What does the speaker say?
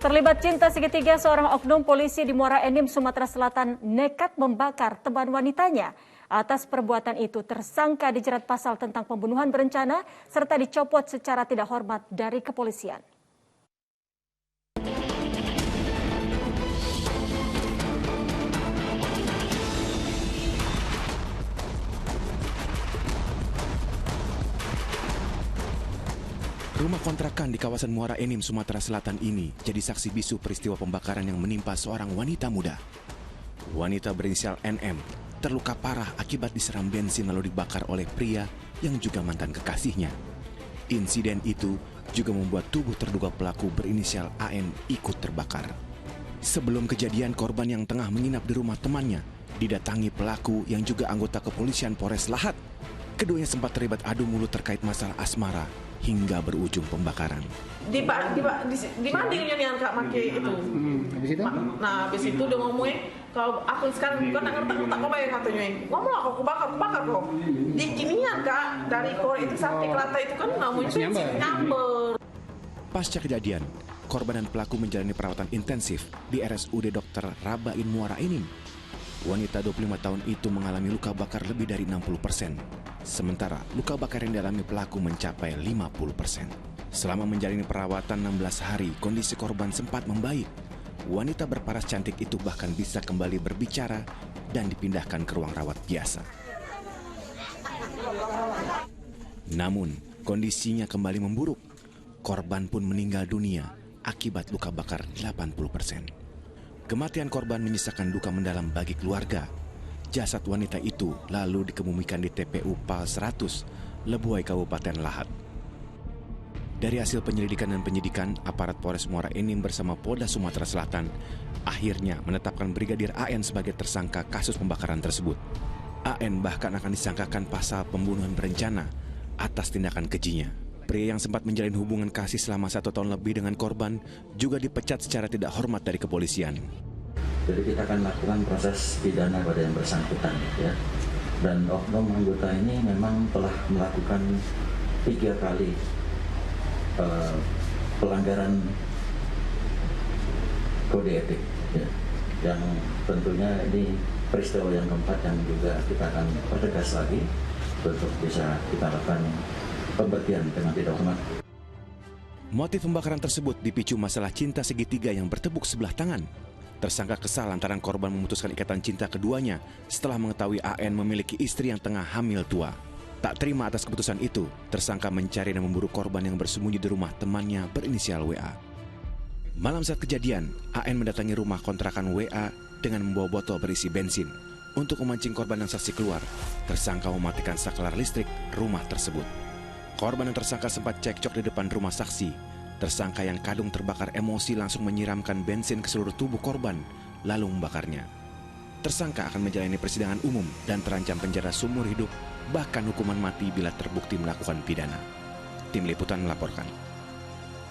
Terlibat cinta segitiga, seorang oknum polisi di Muara Enim, Sumatera Selatan nekat membakar teman wanitanya. Atas perbuatan itu, tersangka dijerat pasal tentang pembunuhan berencana serta dicopot secara tidak hormat dari kepolisian. Rumah kontrakan di kawasan Muara Enim, Sumatera Selatan ini jadi saksi bisu peristiwa pembakaran yang menimpa seorang wanita muda. Wanita berinisial NM terluka parah akibat diseram bensin lalu dibakar oleh pria yang juga mantan kekasihnya. Insiden itu juga membuat tubuh terduga pelaku berinisial AN ikut terbakar. Sebelum kejadian, korban yang tengah menginap di rumah temannya didatangi pelaku yang juga anggota kepolisian Polres Lahat. Keduanya sempat terlibat adu mulut terkait masalah asmara hingga berujung pembakaran. Di mandingnya nih kak make itu. Habis itu? Nah habis itu dia ngomongin, kalau aku sekarang bukan ngerti tak kau bayar katanya. Ngomong aku bakar kok. Di kinian kak dari korek itu sampai ke lantai itu kan namanya nyamber. Pasca kejadian, korban dan pelaku menjalani perawatan intensif di RSUD Dr. Rabain Muara Enim. Wanita 25 tahun itu mengalami luka bakar lebih dari 60%. Sementara luka bakar yang dialami pelaku mencapai 50%. Selama menjalani perawatan 16 hari, kondisi korban sempat membaik. Wanita berparas cantik itu bahkan bisa kembali berbicara dan dipindahkan ke ruang rawat biasa. Namun, kondisinya kembali memburuk. Korban pun meninggal dunia akibat luka bakar 80%. Kematian korban menyisakan duka mendalam bagi keluarga. Jasad wanita itu lalu dikebumikan di TPU PAL 100, Lebuai, Kabupaten Lahat. Dari hasil penyelidikan dan penyidikan, aparat Polres Muara Enim bersama Polda Sumatera Selatan akhirnya menetapkan Brigadir AN sebagai tersangka kasus pembakaran tersebut. AN bahkan akan disangkakan pasal pembunuhan berencana atas tindakan kejinya. Pria yang sempat menjalin hubungan kasih selama 1 tahun lebih dengan korban juga dipecat secara tidak hormat dari kepolisian. Jadi kita akan lakukan proses pidana pada yang bersangkutan, ya. Dan oknum anggota ini memang telah melakukan 3 kali pelanggaran kode etik, ya. Yang tentunya ini peristiwa yang keempat yang juga kita akan pertegas lagi untuk bisa kita lakukan pemberhentian dengan tidak hormat. Motif pembakaran tersebut dipicu masalah cinta segitiga yang bertepuk sebelah tangan. Tersangka kesal lantaran korban memutuskan ikatan cinta keduanya setelah mengetahui AN memiliki istri yang tengah hamil tua. Tak terima atas keputusan itu, tersangka mencari dan memburu korban yang bersembunyi di rumah temannya berinisial WA. Malam saat kejadian, AN mendatangi rumah kontrakan WA dengan membawa botol berisi bensin. Untuk memancing korban dan saksi keluar, tersangka mematikan saklar listrik rumah tersebut. Korban dan tersangka sempat cekcok di depan rumah saksi. Tersangka yang kadung terbakar emosi langsung menyiramkan bensin ke seluruh tubuh korban, lalu membakarnya. Tersangka akan menjalani persidangan umum dan terancam penjara seumur hidup, bahkan hukuman mati bila terbukti melakukan pidana. Tim Liputan melaporkan.